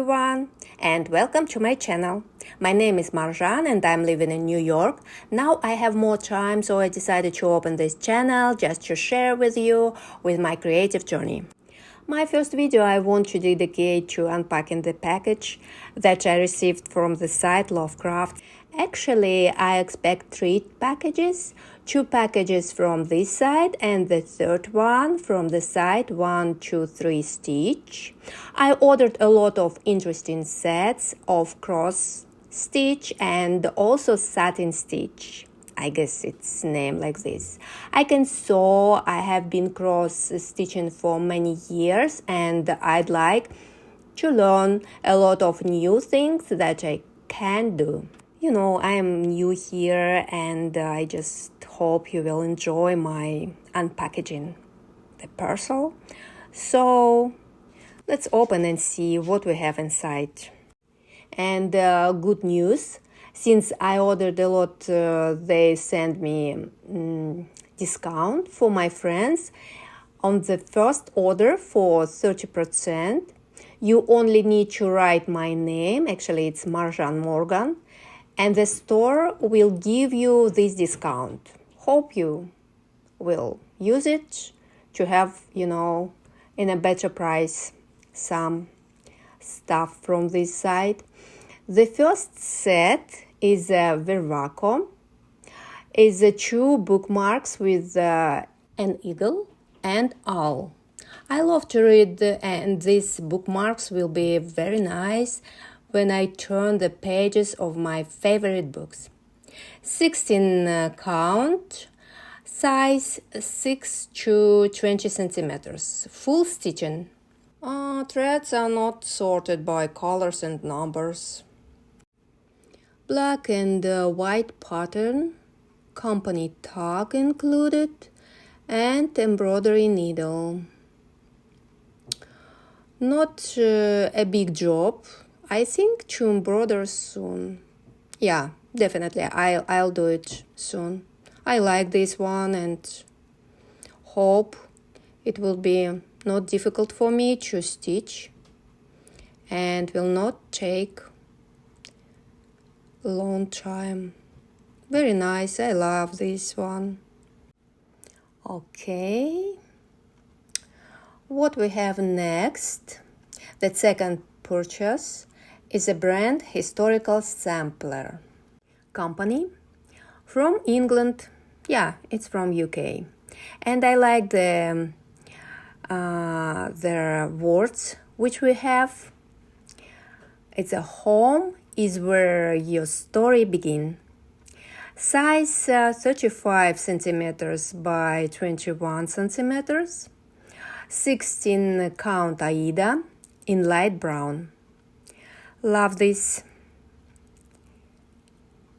everyone, and welcome to my channel. My name is Marjan and I'm living in New York. Now I have more time, so I decided to open this channel just to share with you with my creative journey. My first video I want to dedicate to unpacking the package that I received from the site Lovecraft. Actually, I expect 3 packages, 2 packages from this side and the third one from the site 123 Stitch. I ordered a lot of interesting sets of cross stitch and also satin stitch. I guess it's named like this. I can sew. I have been cross stitching for many years and I'd like to learn a lot of new things that I can do. You know, I am new here and I just hope you will enjoy my unpackaging the parcel. So let's open and see what we have inside. And good news, since I ordered a lot, they sent me discount for my friends. On the first order for 30%, you only need to write my name. Actually, it's Marjan Morgan. And the store will give you this discount. Hope you will use it to have, in a better price some stuff from this site. The first set is a Vervaco. Is 2 bookmarks with an eagle and owl. I love to read and these bookmarks will be very nice when I turn the pages of my favorite books. 16 count, size 6 to 20 centimeters, full stitching. Threads are not sorted by colors and numbers. Black and white pattern, company tag included, and embroidery needle. Not a big job. I think to embroider soon. Yeah, definitely. I'll do it soon. I like this one and hope it will be not difficult for me to stitch and will not take a long time. Very nice. I love this one. Okay. What we have next, the second purchase, is a brand historical sampler. Company from England. Yeah, it's from UK. And I like their words which we have. It's a home is where your story begins. Size 35 centimeters by 21 centimeters. 16 count Aida in light brown. Love this.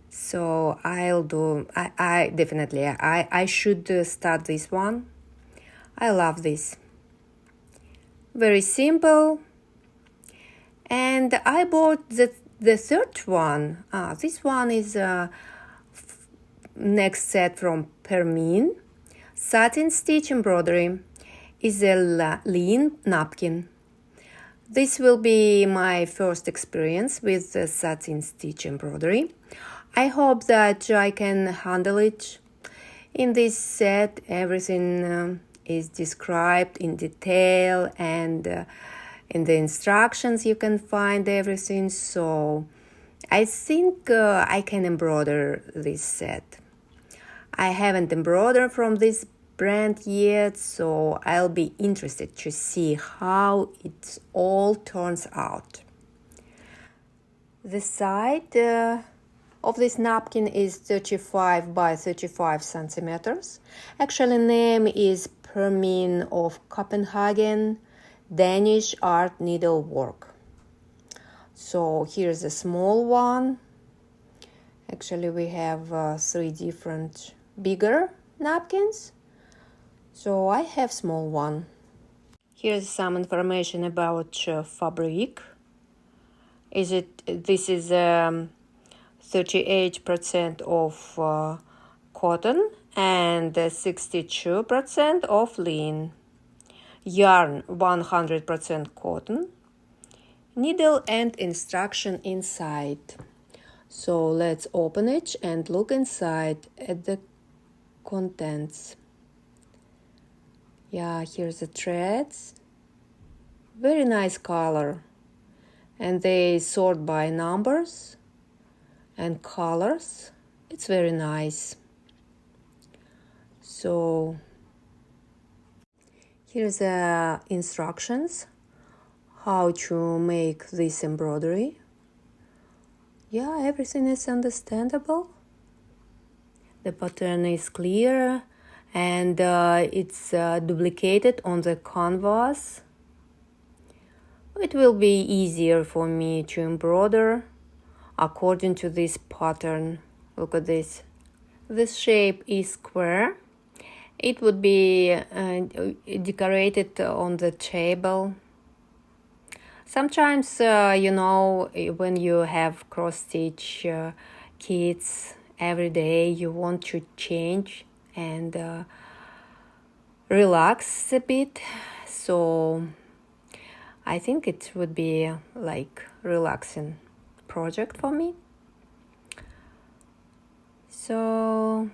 So I'll do, I definitely, I should start this one. I love this. Very simple. And I bought the third one. This one is next set from Permin. Satin stitch embroidery is a lean napkin. This will be my first experience with the satin stitch embroidery. I hope that I can handle it. In this set, everything is described in detail and in the instructions you can find everything. So I think I can embroider this set. I haven't embroidered from this brand yet, so I'll be interested to see how it all turns out. The side of this napkin is 35 by 35 centimeters. Actually, name is Permin of Copenhagen, Danish art needlework. So here's a small one. Actually, we have 3 different bigger napkins. So I have small one. Here's some information about fabric. This is 38% of cotton and 62% of linen. Yarn 100% cotton. needle and instruction inside. So let's open it and look inside at the contents. Yeah, here's the threads. Very nice color. And they sort by numbers and colors. It's very nice. So here's the instructions how to make this embroidery. Yeah, everything is understandable. The pattern is clear and it's duplicated on the canvas. It will be easier for me to embroider according to this pattern. Look at this. This shape is square. It would be decorated on the table. Sometimes, when you have cross-stitch kits every day, you want to change and relax a bit. So I think it would be like relaxing project for me. So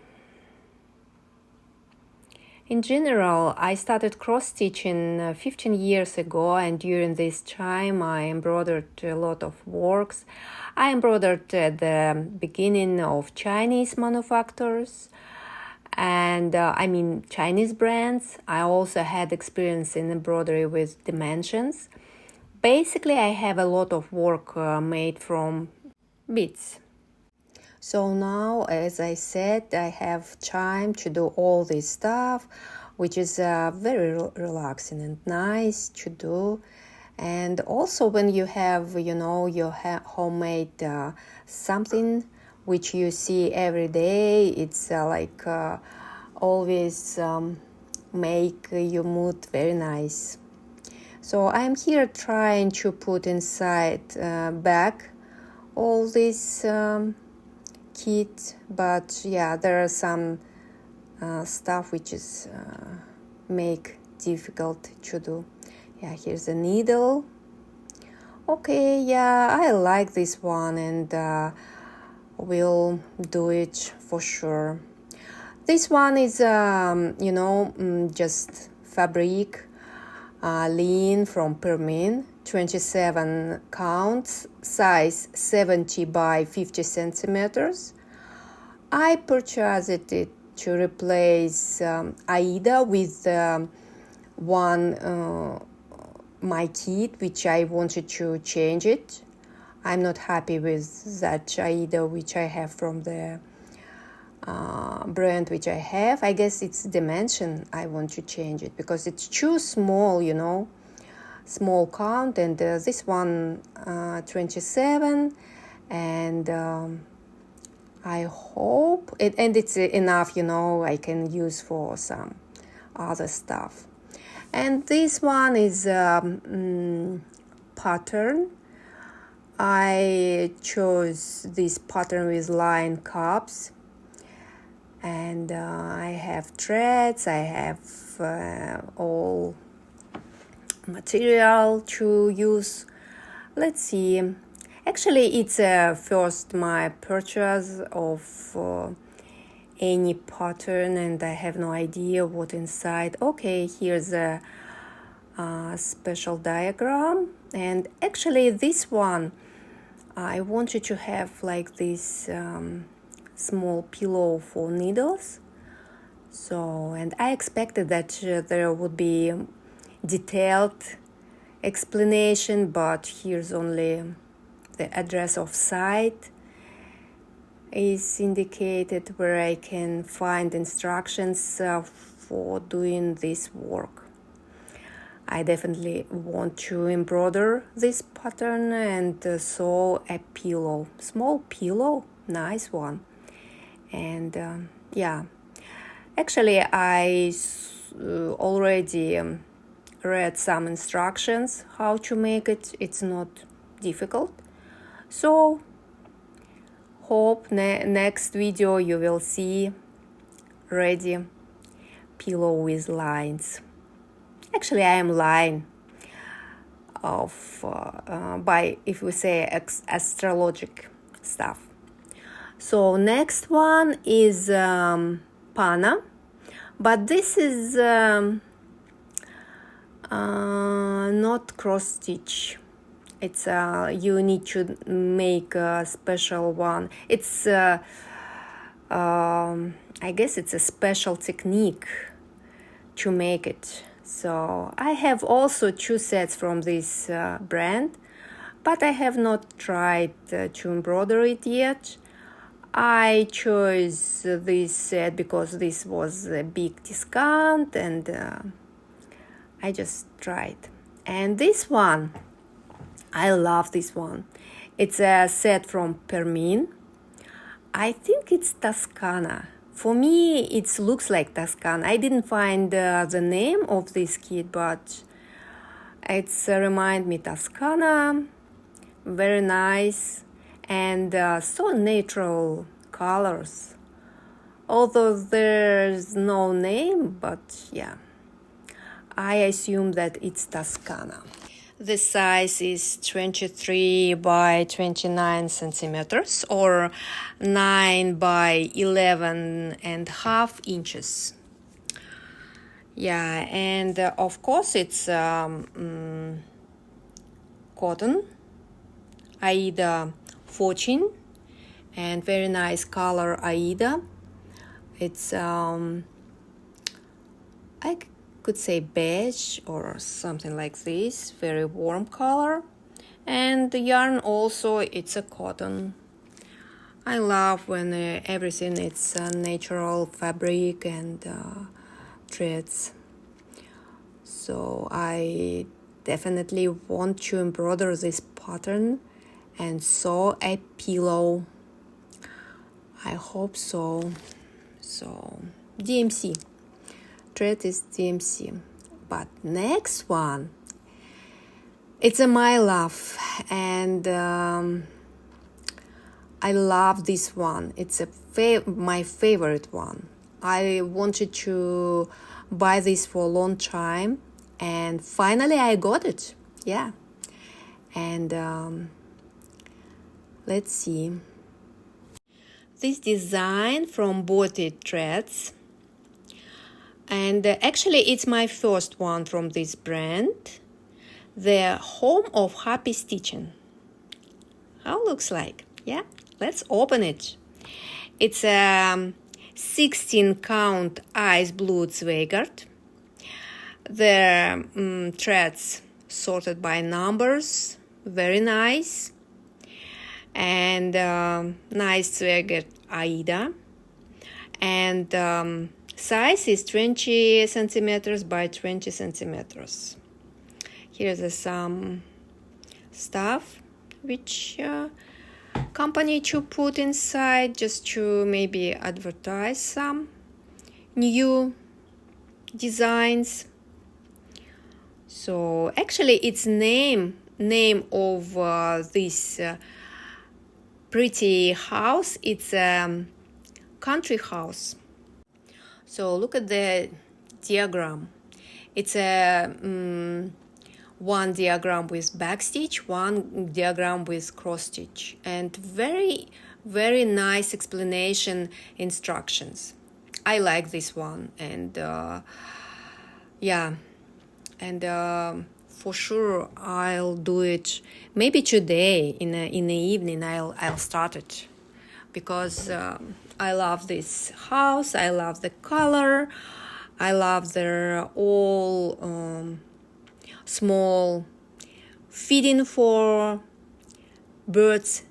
in general, I started cross-stitching 15 years ago, and during this time I embroidered a lot of works. I embroidered at the beginning of Chinese manufacturers and Chinese brands. I also had experience in embroidery with dimensions. Basically, I have a lot of work made from beads. So now, as I said, I have time to do all this stuff, which is very relaxing and nice to do. And also when you have, your homemade something which you see every day, it's always make your mood very nice. So I'm here trying to put inside back all this kit, but yeah, there are some stuff which is make difficult to do. Yeah, here's a needle. Okay, yeah, I like this one and we'll do it for sure. This one is just fabric linen from Permin, 27 counts, size 70 by 50 centimeters. I purchased it to replace Aida with my kit, which I wanted to change it. I'm not happy with that Aida which I have from the brand which I have. I guess it's dimension. I want to change it because it's too small, small count, and this one 27, and I hope it's enough, I can use for some other stuff. And this one is pattern. I chose this pattern with line cups, and I have threads, I have all material to use. Let's see. Actually, it's first my purchase of any pattern, and I have no idea what inside. Okay, here's a special diagram, and actually this one I wanted to have like this small pillow for needles. So, and I expected that there would be detailed explanation, but here's only the address of site is indicated where I can find instructions for doing this work. I definitely want to embroider this pattern and sew a pillow, small pillow, nice one. And yeah, actually I already read some instructions how to make it. It's not difficult. So hope next video you will see ready pillow with lines. Actually, I am lying. by, if we say, astrologic stuff. So next one is pana, but this is not cross stitch. It's you need to make a special one. It's I guess it's a special technique to make it. So I have also 2 sets from this brand, but I have not tried to embroider it yet. I chose this set because this was a big discount, and I just tried. And this one, I love this one. It's a set from Permin. I think it's Toscana. For me, it looks like Toscana. I didn't find the name of this kit, but it's remind me Toscana. Very nice and so natural colors. Although there's no name, but yeah, I assume that it's Toscana. The size is 23 by 29 centimeters or 9 by 11 and half inches. Yeah, and of course it's cotton, Aida 14, and very nice color Aida. It's I could say beige or something like this, very warm color. And the yarn also, it's a cotton. I love when everything it's natural fabric and threads. So I definitely want to embroider this pattern and sew a pillow. I hope so. So DMC. Thread is DMC. But next one, it's a my love, and I love this one. It's my favorite one. I wanted to buy this for a long time, and finally I got it. Yeah. And let's see. This design from Botted Threads. And actually, it's my first one from this brand. The Home of Happy Stitching. How it looks like? Yeah, let's open it. It's a 16 count ice blue Zweigart. The threads sorted by numbers, very nice. And nice Zweigart Aida. And size is 20 centimeters by 20 centimeters. Here's some stuff which company to put inside just to maybe advertise some new designs. So actually it's name of this pretty house. It's a country house. So look at the diagram. It's a one diagram with backstitch, one diagram with cross stitch, and very, very nice explanation instructions. I like this one, and yeah, and for sure I'll do it maybe today in the evening. I'll start it because I love this house. I love the color. I love their all small feeding for birds.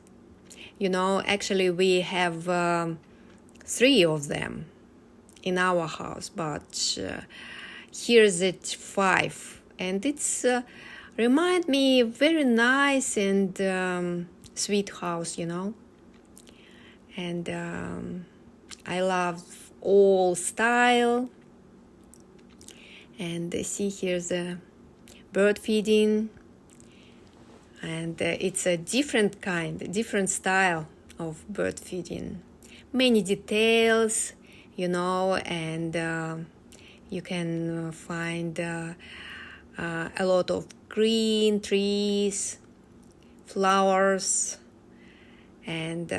You know, actually we have 3 of them in our house, but here's it 5, and it's remind me very nice and sweet house, you know. And I love all style. And see, here's a bird feeding, and it's a different style of bird feeding. Many details, you know, and you can find a lot of green trees, flowers, and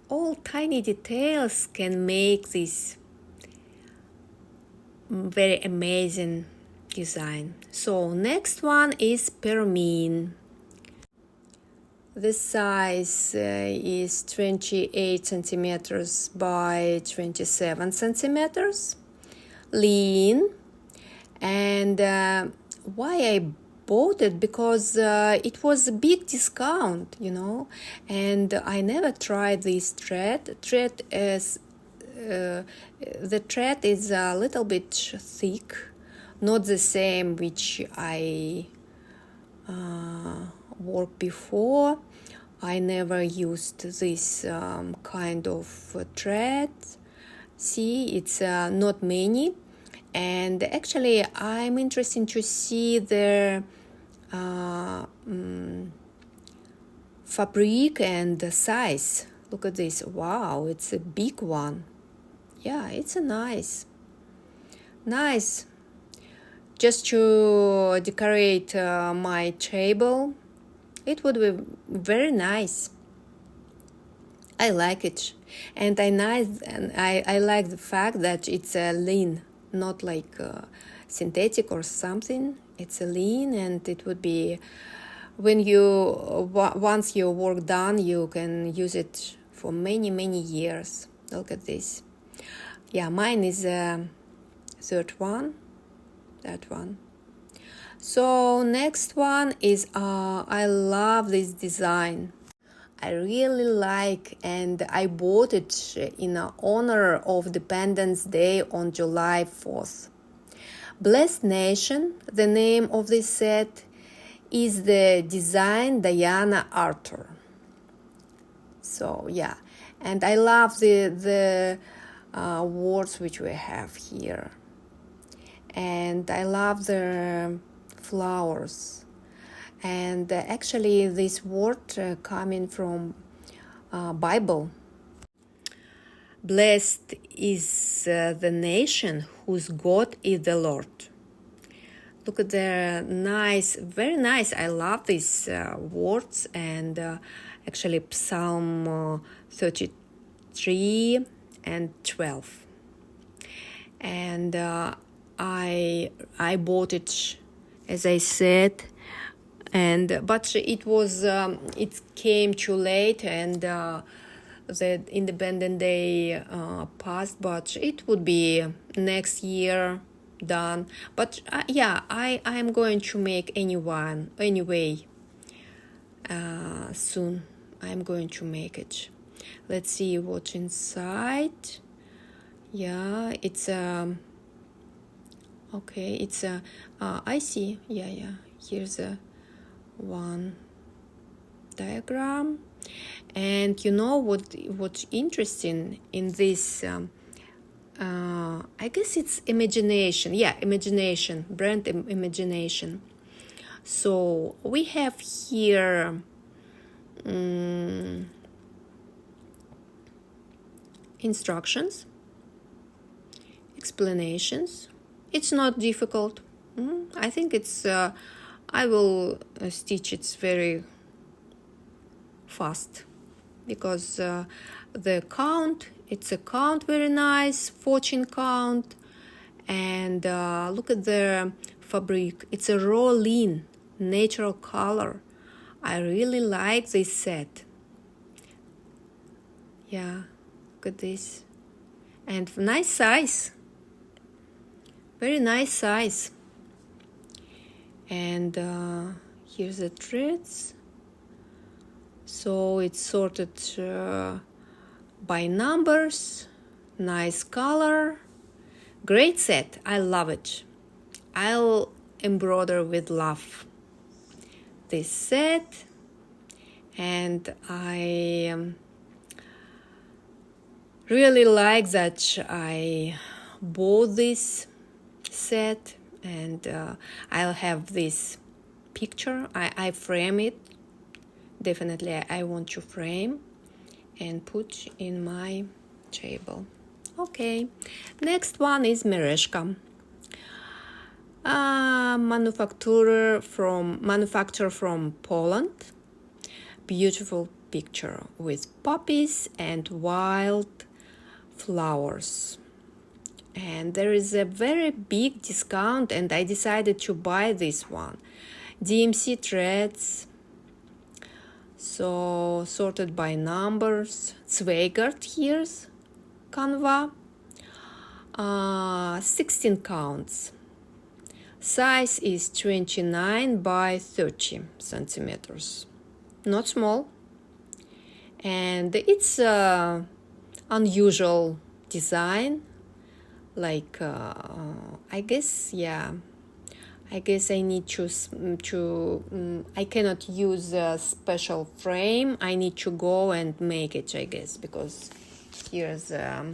all tiny details can make this very amazing design. So next one is permine. The size is 28 centimeters by 27 centimeters, lean. And why I bought it? Because it was a big discount, and I never tried this thread. The thread is a little bit thick, not the same which I worked before. I never used this kind of thread. See, it's not many, and actually I'm interested to see the fabric and the size. Look at this. Wow, it's a big one. Yeah, it's a nice just to decorate my table. It would be very nice. I like it, and I like the fact that it's a lean, not like synthetic or something. It's a lean, and it would be when once your work done, you can use it for many years. Look at this. Yeah, mine is third one, that one. So next one is I love this design. I really like, and I bought it in honor of Independence Day on July 4th. Blessed Nation, the name of this set, is the design Diana Arthur. So yeah, and I love the words which we have here, and I love the flowers, and actually this word coming from Bible. Blessed is the nation whose God is the Lord. Look at the nice, very nice. I love these words, and actually Psalm 33 and 12. And I bought it, as I said, but it came too late, and the Independence Day passed, but it would be next year done. But I'm going to make anyway soon. I'm going to make it. Let's see what's inside. Yeah, it's okay, it's I see. Yeah, here's one diagram. And you know what's interesting in this, I guess it's imagination. Yeah, imagination, brand imagination. So we have here instructions, explanations. It's not difficult. I think it's I will stitch it very fast, because the count, it's a count, very nice, 14 count. And look at the fabric. It's a raw lean, natural color. I really like this set. Yeah, look at this. And nice size. Very nice size. And here's the threads. So it's sorted by numbers. Nice color. Great set. I love it. I'll embroider with love this set. And I really like that I bought this set, and I'll have this picture. I frame it. Definitely I want to frame and put in my table. Okay, next one is mereshka. Manufacturer from Poland. Beautiful picture with poppies and wild flowers. And there is a very big discount, and I decided to buy this one. DMC threads, so sorted by numbers. Zweigert here's Canva, 16 counts. Size is 29 by 30 centimeters. Not small. And it's unusual design. Like I guess I need to I cannot use a special frame. I need to go and make it, I guess, because here's a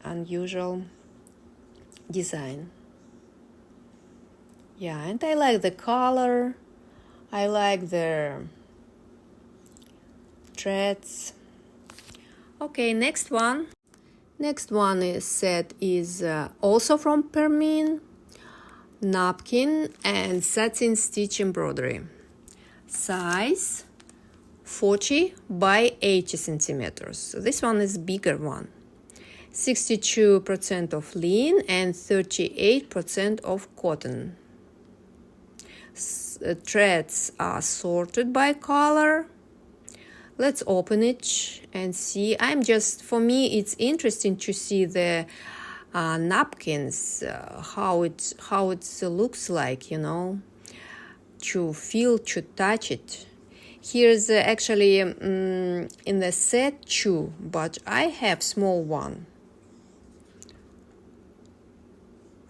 unusual design. Yeah, and I like the color. I like the threads. Okay, next one. Next one is also from Permin, napkin and satin stitch embroidery. Size 40 by 80 centimeters. So this one is bigger one. 62% of linen and 38% of cotton. Threads are sorted by color. Let's open it and see. For me, it's interesting to see the napkins, how it looks like, to feel, to touch it. Here's actually in the set 2, but I have small one.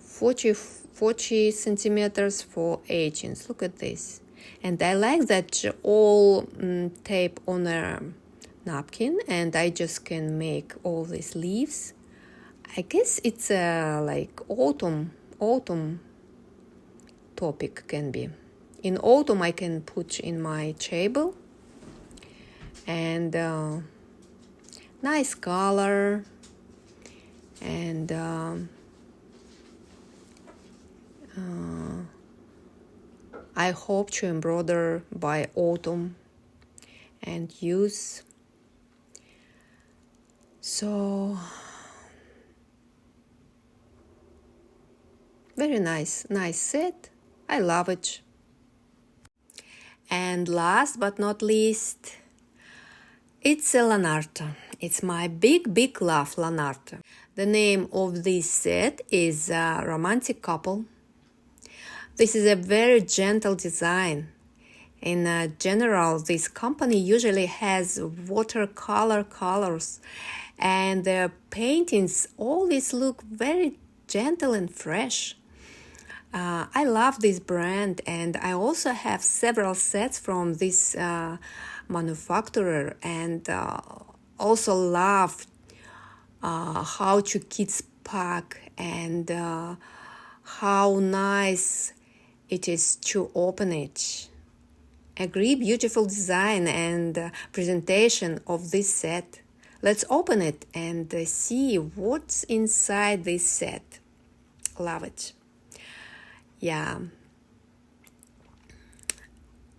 40 centimeters for 8 inches. Look at this. And I like that all tape on a napkin, and I just can make all these leaves. I guess it's like autumn topic can be. In autumn I can put in my table. And nice color. And I hope to embroider by autumn and use. So very nice set. I love it. And last but not least, it's a Lanarta. It's my big love, Lanarta. The name of this set is Romantic Couple. This is a very gentle design. In general, this company usually has watercolor colors, and the paintings always look very gentle and fresh. I love this brand, and I also have several sets from this manufacturer, and also love how to kids pack, and how nice it is to open it. Agree, beautiful design and presentation of this set. Let's open it and see what's inside this set. Love it. Yeah.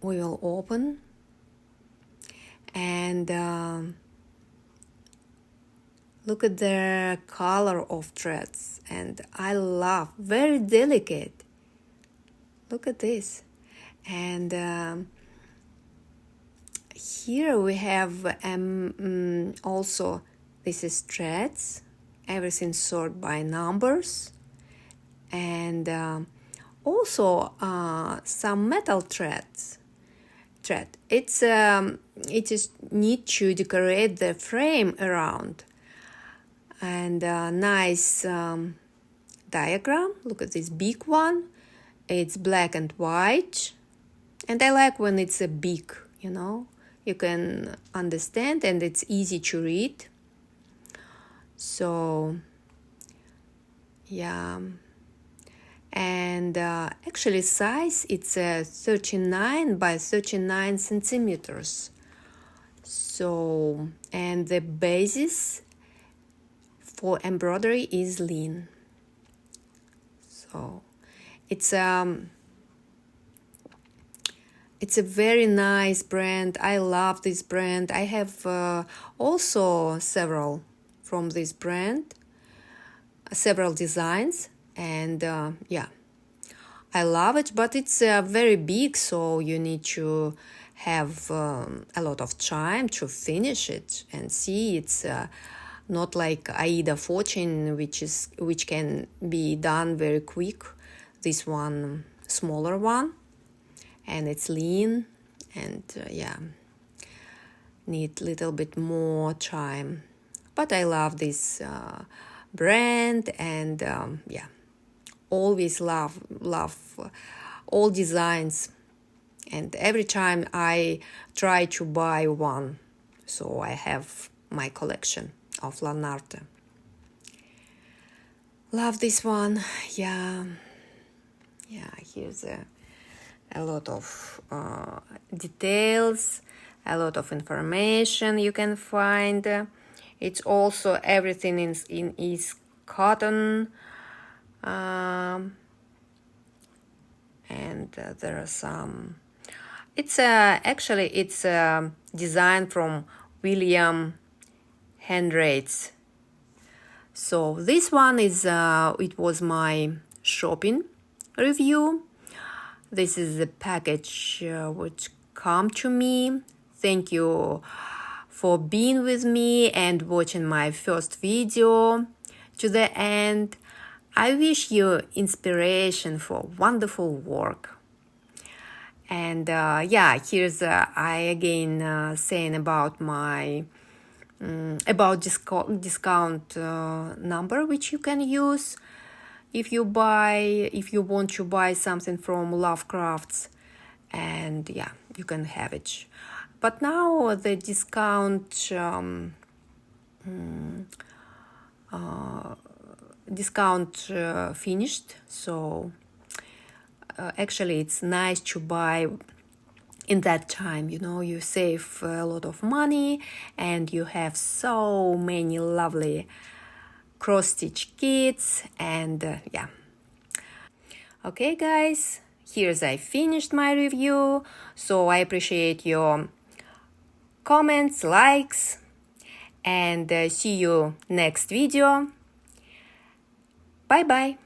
We will open, and look at the color of threads, and I love, very delicate. Look at this. And here we have also, this is threads, everything sorted by numbers, and also some metal threads. It is need to decorate the frame around, and nice diagram. Look at this big one. It's black and white, and I like when it's a big, you can understand, and it's easy to read. So yeah. And actually size, it's 39 by 39 centimeters. So, and the basis for embroidery is Lean. So it's a very nice brand. I love this brand. I have also several from this brand, several designs, and yeah, I love it, but it's very big, so you need to have a lot of time to finish it. And see, it's not like Aida 14, which can be done very quick. This one, smaller one, and it's Lean, and yeah, need little bit more time. But I love this brand, and yeah, always love all designs, and every time I try to buy one, so I have my collection of Lanarte. Love this one. Yeah, here's a lot of details, a lot of information you can find. It's also everything is cotton, and there are some. It's actually it's designed from William Henrates. So this one is it was my shopping review. This is the package which come to me. Thank you for being with me and watching my first video to the end. I wish you inspiration for wonderful work. And yeah, here's I again saying about my about discount number which you can use if you want to buy something from Love Crafts, and yeah, you can have it. But now the discount finished, so actually it's nice to buy in that time. You save a lot of money, and you have so many lovely cross-stitch kits, and yeah. Okay guys, here's I finished my review, so I appreciate your comments, likes, and see you next video. Bye bye.